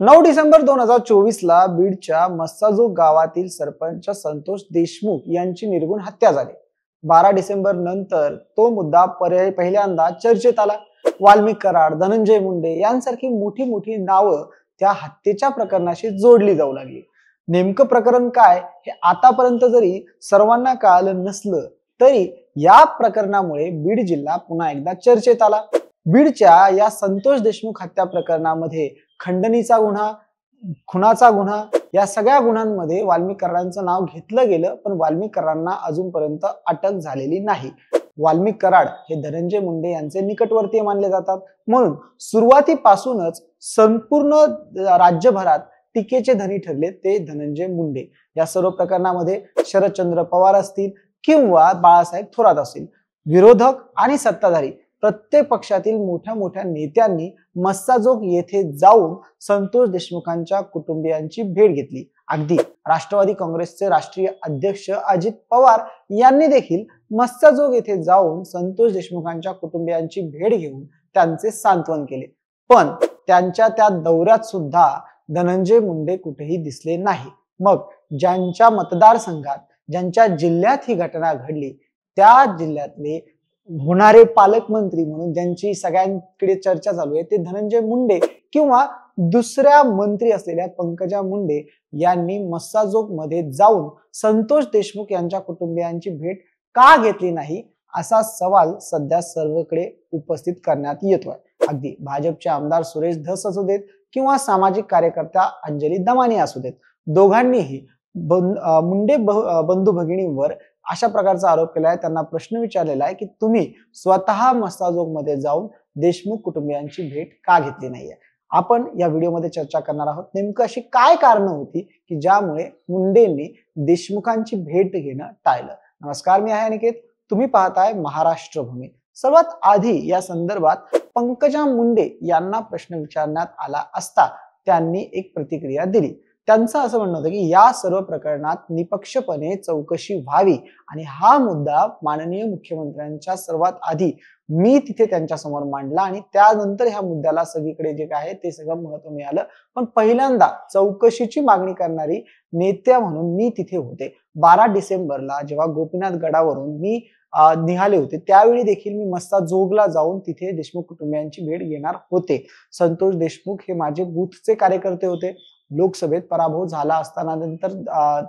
9 डिसेंबर 2024 ला बीडच्या मस्साजोग गावातील सरपंच संतोष देशमुख यांची निर्घृण हत्या झाली. 12 डिसेंबर नंतर तो मुद्दा पहिल्यांदा चर्चेत आला. वाल्मिक कराड, धनंजय मुंडे यांसारखी मोठी मोठी नावं त्या हत्येच्या प्रकरणाशी जोडली जाऊ लागली. नेमकं प्रकरण काय हे आतापर्यंत जरी सर्वांना कळालं नसलं तरी या प्रकरणामुळे बीड जिल्हा पुन्हा एकदा चर्चेत आला. बीडच्या या संतोष देशमुख हत्या प्रकरणामध्ये खंडणीचा गुन्हा, खुनाचा गुन्हा या सगळ्या गुन्ह्यांमध्ये वाल्मिक कराडांचं नाव घेतलं गेलं, पण वाल्मिक कराडांना अजूनपर्यंत अटक झालेली नाही. वाल्मिक कराड हे धनंजय मुंडे यांचे निकटवर्तीय मानले जातात, म्हणून सुरुवातीपासूनच संपूर्ण राज्यभरात टीकेचे धनी ठरले ते धनंजय मुंडे. या सर्व प्रकरणामध्ये शरदचंद्र पवार असतील किंवा बाळासाहेब थोरात असतील, विरोधक आणि सत्ताधारी प्रत्येक पक्षातील मोठ्या मोठ्या नेत्यांनी मस्साजोग येथे जाऊन संतोष देशमुखांच्या कुटुंबियांची भेट घेतली. अगदी राष्ट्रवादी काँग्रेसचे राष्ट्रीय अध्यक्ष अजित पवार यांनी देखील मस्साजोग येथे जाऊन संतोष देशमुखांच्या कुटुंबियांची भेट घेऊन त्यांचे सांत्वन केले. पण त्यांच्या त्या दौऱ्यात सुद्धा धनंजय मुंडे कुठेही दिसले नाही. मग ज्यांच्या मतदारसंघात, ज्यांच्या जिल्ह्यात ही घटना घडली त्या जिल्ह्यातले होणारे पालकमंत्री म्हणून ज्यांची सगळ्यांकडे चर्चा चालू आहे ते धनंजय मुंडे किंवा दुसऱ्या मंत्री असलेल्या पंकजा मुंडे यांनी मस्साजोग मध्ये जाऊन संतोष देशमुख यांच्या कुटुंबियांची भेट का घेतली नाही असा सवाल सध्या सर्वकडे उपस्थित करण्यात येतोय. अगदी भाजपचे आमदार सुरेश धस असू देत किंवा सामाजिक कार्यकर्त्या अंजली दमानी असू देत, दोघांनीही मुंडे बंधू भगिनींवर अशा प्रकारचा आरोप केलाय. त्यांना प्रश्न विचारलेला आहे की तुम्ही स्वतः मस्साजोग मध्ये जाऊन देशमुख कुटुंबियांची भेट का घेतली नाहीये. आपण या व्हिडिओमध्ये चर्चा करणार आहोत नेमकं अशी काय कारणं होती की ज्यामुळे मुंडेंनी देशमुखांची भेट घेणं टाळलं. नमस्कार, मी आहे अनिकेत, तुम्ही पाहताय महाराष्ट्र भूमी. सर्वात आधी या संदर्भात पंकजा मुंडे यांना प्रश्न विचारण्यात आला असता त्यांनी एक प्रतिक्रिया दिली. त्यांचं असं म्हणणं होतं की या सर्व प्रकरणात निपक्षपणे चौकशी व्हावी आणि हा मुद्दा माननीय मुख्यमंत्र्यांच्या सर्वात आधी मी तिथे त्यांच्या समोर मांडला आणि त्यानंतर ह्या मुद्द्याला सगळीकडे जे काय आहे ते सगळं महत्व मिळालं. पण पहिल्यांदा चौकशीची मागणी करणारी नेत्या म्हणून मी तिथे होते. 12 डिसेंबरला जेव्हा गोपीनाथ गडावरून मी निघाले होते त्यावेळी देखील मी मस्साजोगला जाऊन तिथे देशमुख कुटुंबियांची भेट घेणार होते. संतोष देशमुख हे माझे बूथचे कार्यकर्ते होते. लोकसभेत पराभव झाला असताना नंतर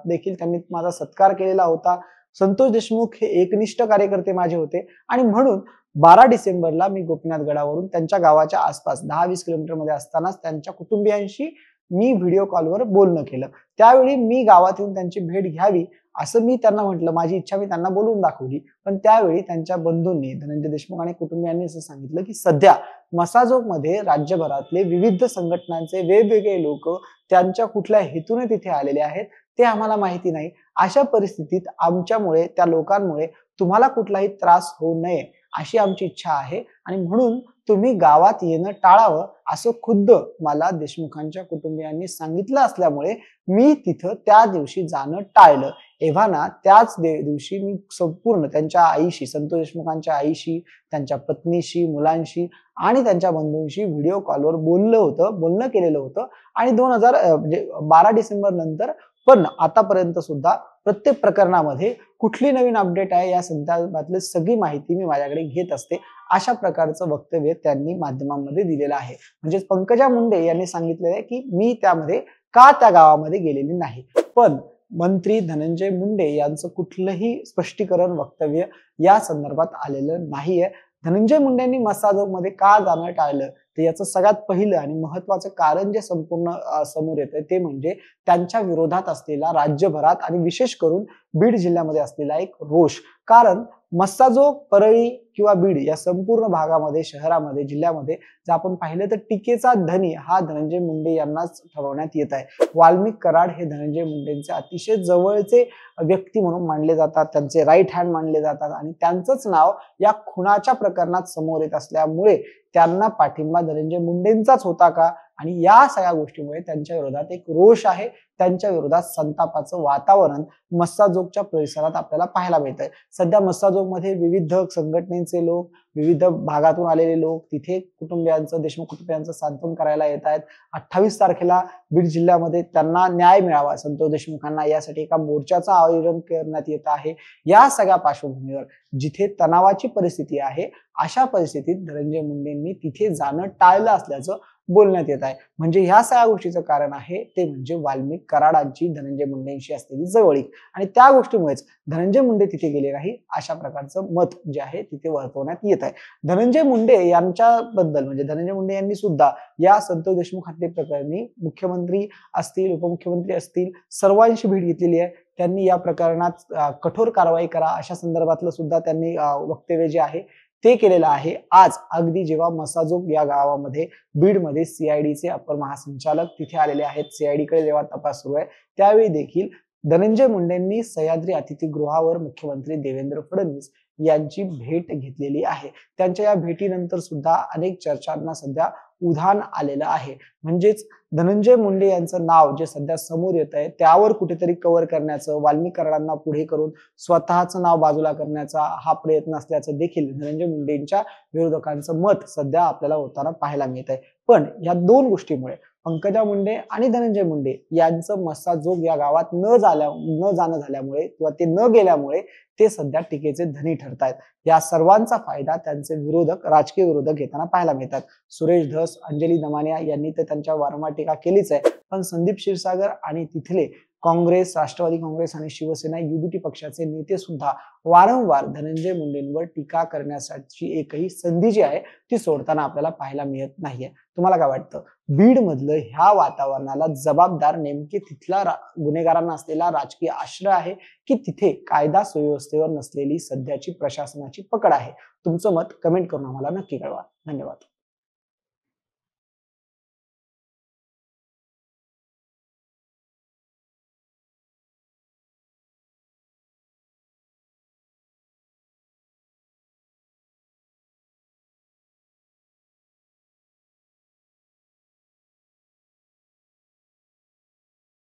देखील त्यांनी माझा सत्कार केलेला होता. संतोष देशमुख हे एकनिष्ठ कार्यकर्ते माझे होते आणि म्हणून 12 डिसेंबरला मी गोपीनाथ गडावरून त्यांच्या गावाच्या आसपास 10-20 किलोमीटर मध्ये असतानाच त्यांच्या कुटुंबियांशी मी व्हिडिओ कॉलवर बोलणं केलं. त्यावेळी मी गावात येऊन त्यांची भेट घ्यावी असं मी त्यांना म्हटलं, माझी इच्छा मी त्यांना बोलून दाखवली. पण त्यावेळी त्यांच्या बंधूंनी, धनंजय देशमुख आणि कुटुंबियांनी असं सांगितलं की सध्या मस्साजोग मध्ये राज्यभरातले विविध संघटनांचे वेगवेगळे लोक त्यांच्या कुठल्या हेतूने तिथे आलेले आहेत ते आम्हाला माहिती नाही. अशा परिस्थितीत आमच्यामुळे, त्या लोकांमुळे तुम्हाला कुठलाही त्रास होऊ नये अशी आमची इच्छा आहे आणि म्हणून तुम्ही गावात येणं टाळावं असं खुद्द मला देशमुखांच्या कुटुंबियांनी सांगितलं असल्यामुळे मी तिथं त्या दिवशी जाणं टाळलं. एव्हाना त्याच दिवशी मी संपूर्ण त्यांच्या आईशी, संतोष देशमुखांच्या आईशी, त्यांच्या पत्नीशी, मुलांशी आणि त्यांच्या बंधूंशी व्हिडिओ कॉलवर बोलणं केलेलं होतं. आणि 12 डिसेंबर नंतर पण आतापर्यंत सुद्धा प्रत्येक प्रकरणामध्ये कुठली नवीन अपडेट आहे या संदर्भातली सगळी माहिती मी माझ्याकडे घेत असते अशा प्रकारचं वक्तव्य त्यांनी माध्यमांमध्ये दिलेलं आहे. म्हणजे पंकजा मुंडे यांनी सांगितलेलं आहे की मी त्यामध्ये त्या गावामध्ये गेलेली नाही. पण मंत्री धनंजय मुंडे यांचं कुठलंही स्पष्टीकरण, वक्तव्य या संदर्भात आलेलं नाहीये. धनंजय मुंडेंनी मस्साजोग मध्ये का जाणं टाळलं तर याचं सगळ्यात पहिलं आणि महत्वाचं कारण जे संपूर्ण समोर येतंय ते म्हणजे त्यांच्या विरोधात असलेला राज्यभरात आणि विशेष करून बीड जिल्ह्यामध्ये असलेला एक रोष. कारण मस्साजोग, परळी किंवा बीड या संपूर्ण भागामध्ये, शहरामध्ये, जिल्ह्यामध्ये जर आपण पाहिलं तर टीकेचा धनी हा धनंजय मुंडे यांनाच ठरवण्यात येत आहे. वाल्मिक कराड हे धनंजय मुंडेंचे अतिशय जवळचे व्यक्ती म्हणून मानले जातात, त्यांचे राईट हँड मानले जातात आणि त्यांचंच नाव या खुनाच्या प्रकरणात समोर येत असल्यामुळे त्यांना पाठिंबा धनंजय मुंडेंचाच होता का आणि या सगळ्या गोष्टीमुळे त्यांच्या विरोधात एक रोष आहे, त्यांच्या विरोधात संतापाचं वातावरण मस्साजोगच्या परिसरात आपल्याला पाहायला मिळतंय. सध्या मस्साजोग मध्ये विविध संघटनेचे लोक, विविध भागातून आलेले लोक तिथे देशमुख कुटुंबियांचं सांत्वन करायला येत आहेत. 28 तारखेला बीड जिल्ह्यामध्ये त्यांना न्याय मिळावा संतोष देशमुखांना यासाठी एका मोर्चाचं आयोजन करण्यात येत आहे. या सगळ्या पार्श्वभूमीवर जिथे तणावाची परिस्थिती आहे अशा परिस्थितीत धनंजय मुंडेंनी तिथे जाणं टाळलं असल्याचं बोलण्यात येत आहे. म्हणजे ह्या सगळ्या गोष्टीचं कारण आहे ते म्हणजे वाल्मिक कराडांची धनंजय मुंडेंशी असलेली जवळीक आणि त्या गोष्टीमुळेच धनंजय मुंडे तिथे गेले नाही अशा प्रकारचं मत जे आहे तिथे वर्तवण्यात येत आहे. धनंजय मुंडे यांच्याबद्दल म्हणजे धनंजय मुंडे यांनी सुद्धा या संतोष देशमुख हत्ये प्रकरणी मुख्यमंत्री असतील उपमुख्यमंत्री असतील सर्वांशी भेट घेतलेली आहे. त्यांनी या प्रकरणात कठोर कारवाई करा अशा संदर्भातलं सुद्धा त्यांनी वक्तव्य जे आहे ते केलेलं आहे. आज अगदी जेव्हा मसाजोग या गावामध्ये बीडमध्ये सीआयडीचे अपर महासंचालक तिथे आलेले आहेत, सीआयडी कडे जेव्हा तपास सुरू आहे त्यावेळी देखील धनंजय मुंडेंनी सह्याद्री अतिथीगृहावर मुख्यमंत्री देवेंद्र फडणवीस यांची भेट घेतलेली आहे. त्यांच्या या भेटीनंतर सुद्धा अनेक चर्चांना सध्या उधाण आलेलं आहे. म्हणजेच धनंजय मुंडे यांचं नाव जे सध्या समोर येत आहे त्यावर कुठेतरी कव्हर करण्याचं, वाल्मिक कराडांना पुढे करून स्वतःचं नाव बाजूला करण्याचा हा प्रयत्न असल्याचं देखील धनंजय मुंडेंच्या विरोधकांचं मत सध्या आपल्याला होताना पाहायला मिळत आहे. पण या दोन गोष्टीमुळे पंकजा मुंडे आणि धनंजय मुंडे यांचं मस्साजोग या गावात न जाणं झाल्यामुळे किंवा ते न गेल्यामुळे ते सध्या टीकेचे धनी ठरत आहेत. या सर्वांचा फायदा त्यांचे विरोधक, राजकीय विरोधक घेताना पाहायला मिळतात. सुरेश धस, अंजली दमानिया यांनी तर त्यांच्या वारंवार टीका केलीच आहे, पण संदीप क्षीरसागर आणि तिथले काँग्रेस, राष्ट्रवादी काँग्रेस आणि शिवसेना युबीटी पक्षाचे नेते सुद्धा वारंवार धनंजय मुंडेंवर टीका करण्यासाठी एकही संधी जी आहे ती सोडताना आपल्याला पाहायला मिळत नाहीये. तुम्हाला काय वाटतं? बीड मधलं ह्या वातावरणाला जबाबदार नेमके तिथला गुन्हेगारांना असलेला राजकीय आश्रय आहे की तिथे कायदा सुव्यवस्थेवर नसलेली सध्याची प्रशासनाची पकड आहे? तुमचं मत कमेंट करून आम्हाला नक्की कळवा. धन्यवाद.